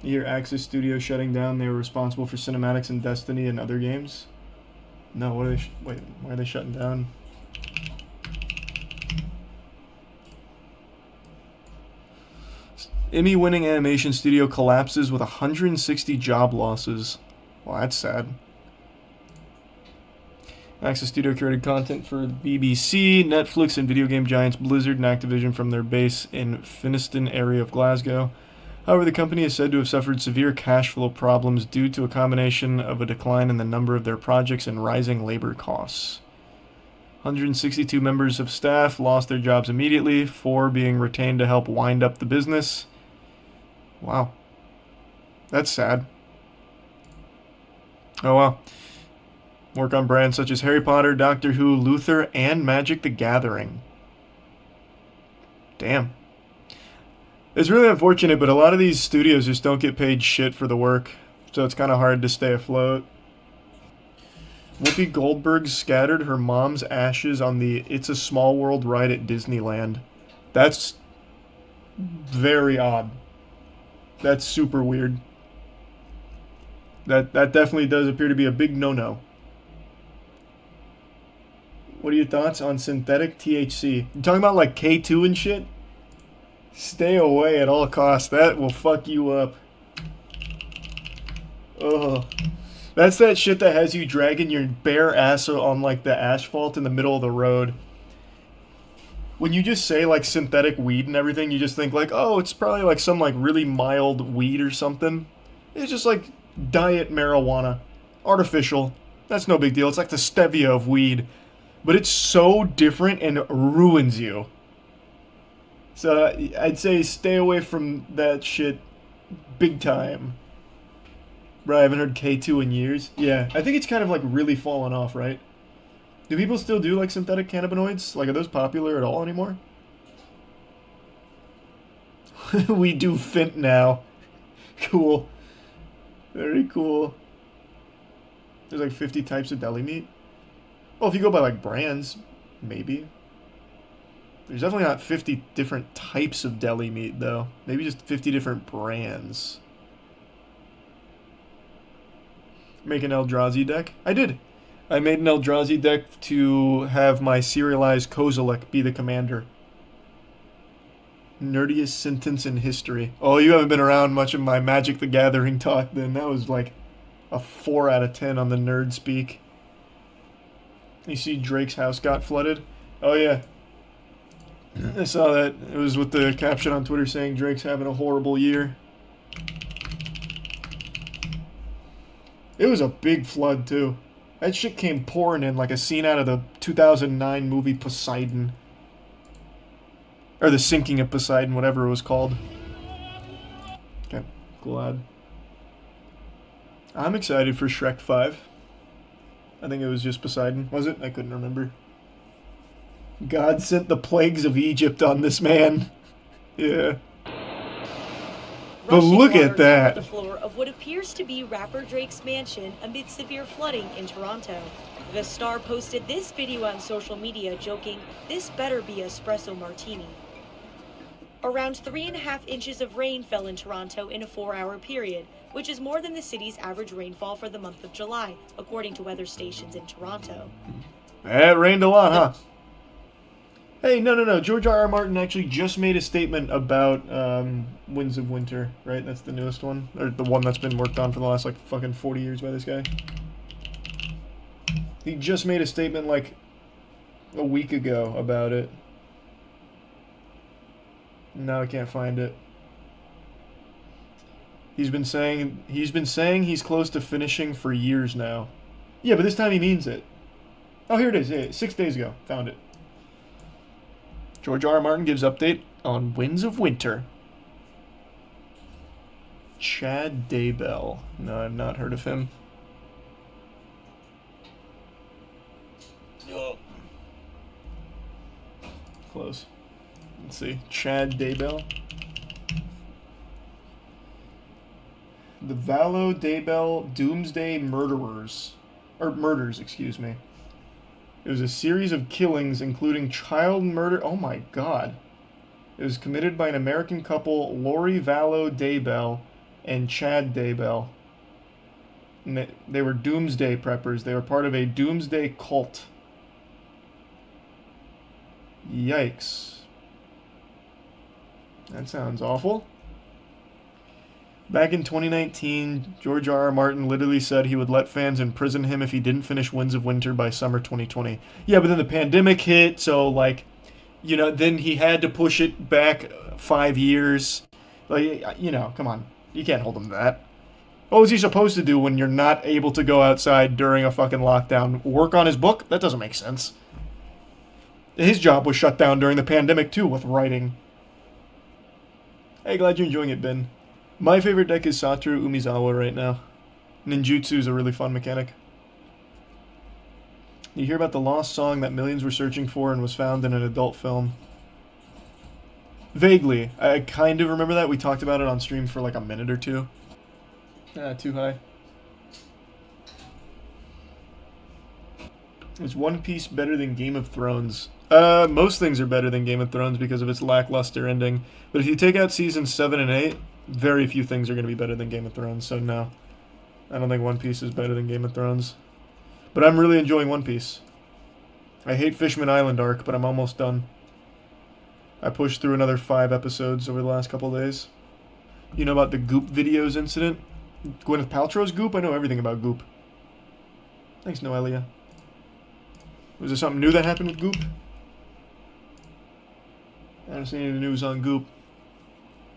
You hear Axis Studio shutting down. They were responsible for cinematics in Destiny and other games. No, what are they? Wait, why are they shutting down? Emmy-winning animation studio collapses with 160 job losses. Well, that's sad. Access Studio created content for the BBC, Netflix, and video game giants Blizzard and Activision from their base in Finnieston area of Glasgow. However, the company is said to have suffered severe cash flow problems due to a combination of a decline in the number of their projects and rising labor costs. 162 members of staff lost their jobs immediately, 4 being retained to help wind up the business. Wow. That's sad. Oh well. Work on brands such as Harry Potter, Doctor Who, Luther, and Magic the Gathering. Damn. It's really unfortunate, but a lot of these studios just don't get paid shit for the work, so it's kind of hard to stay afloat. Whoopi Goldberg scattered her mom's ashes on the It's a Small World ride at Disneyland. That's very odd. That's super weird. That definitely does appear to be a big no-no. What are your thoughts on synthetic THC? You talking about like K2 and shit? Stay away at all costs. That will fuck you up. Ugh. That's that shit that has you dragging your bare ass on like the asphalt in the middle of the road. When you just say like synthetic weed and everything, you just think like, oh, it's probably like some like really mild weed or something. It's just like diet marijuana. Artificial. That's no big deal. It's like the stevia of weed. But it's so different and ruins you. So I'd say stay away from that shit big time. Bro, I haven't heard K2 in years. Yeah, I think it's kind of like really fallen off, right? Do people still do like synthetic cannabinoids? Like, are those popular at all anymore? We do Fint now. Cool. Very cool. There's like 50 types of deli meat. Well, if you go by like brands, maybe. There's definitely not 50 different types of deli meat, though. Maybe just 50 different brands. Make an Eldrazi deck? I did. I made an Eldrazi deck to have my serialized Kozilek be the commander. Nerdiest sentence in history. Oh, you haven't been around much of my Magic the Gathering talk then. That was like a 4 out of 10 on the nerd speak. You see Drake's house got flooded? Oh, yeah. I saw that. It was with the caption on Twitter saying Drake's having a horrible year. It was a big flood, too. That shit came pouring in like a scene out of the 2009 movie Poseidon. Or the Sinking of Poseidon, whatever it was called. Okay, glad. I'm excited for Shrek 5. I think it was just Poseidon, was it? I couldn't remember. God sent the plagues of Egypt on this man. Yeah. But look at that. The floor of what appears to be rapper Drake's mansion amid severe flooding in Toronto. The star posted this video on social media joking, "This better be espresso martini." Around 3.5 inches of rain fell in Toronto in a 4-hour period, which is more than the city's average rainfall for the month of July, according to weather stations in Toronto. It rained a lot, huh? Hey, no. George R.R. Martin actually just made a statement about Winds of Winter, right? That's the newest one. Or the one that's been worked on for the last, like, fucking 40 years by this guy. He just made a statement, like, a week ago about it. Now I can't find it. He's been saying he's close to finishing for years now. Yeah, but this time he means it. Oh, here it is. Yeah, 6 days ago. Found it. George R. R. Martin gives update on Winds of Winter. Chad Daybell. No, I've not heard of him. Oh. Close. Let's see. Chad Daybell. The Valo Daybell Doomsday Murderers. Or Murders, excuse me. It was a series of killings, including child murder. Oh my god. It was committed by an American couple, Lori Vallow Daybell and Chad Daybell. And they were doomsday preppers. They were part of a doomsday cult. Yikes. That sounds awful. Back in 2019, George R. R. Martin literally said he would let fans imprison him if he didn't finish Winds of Winter by summer 2020. Yeah, but then the pandemic hit, so, like, you know, then he had to push it back 5 years. Like, you know, come on. You can't hold him to that. What was he supposed to do when you're not able to go outside during a fucking lockdown? Work on his book? That doesn't make sense. His job was shut down during the pandemic, too, with writing. Hey, glad you're enjoying it, Ben. My favorite deck is Satoru Umizawa right now. Ninjutsu is a really fun mechanic. You hear about the lost song that millions were searching for and was found in an adult film? Vaguely. I kind of remember that. We talked about it on stream for like a minute or two. Too high. Is One Piece better than Game of Thrones? Most things are better than Game of Thrones because of its lackluster ending. But if you take out seasons 7 and 8, very few things are going to be better than Game of Thrones, so no. I don't think One Piece is better than Game of Thrones. But I'm really enjoying One Piece. I hate Fishman Island arc, but I'm almost done. I pushed through another 5 episodes over the last couple days. You know about the Goop videos incident? Gwyneth Paltrow's Goop? I know everything about Goop. Thanks, Noelia. Was there something new that happened with Goop? I don't see any news on Goop.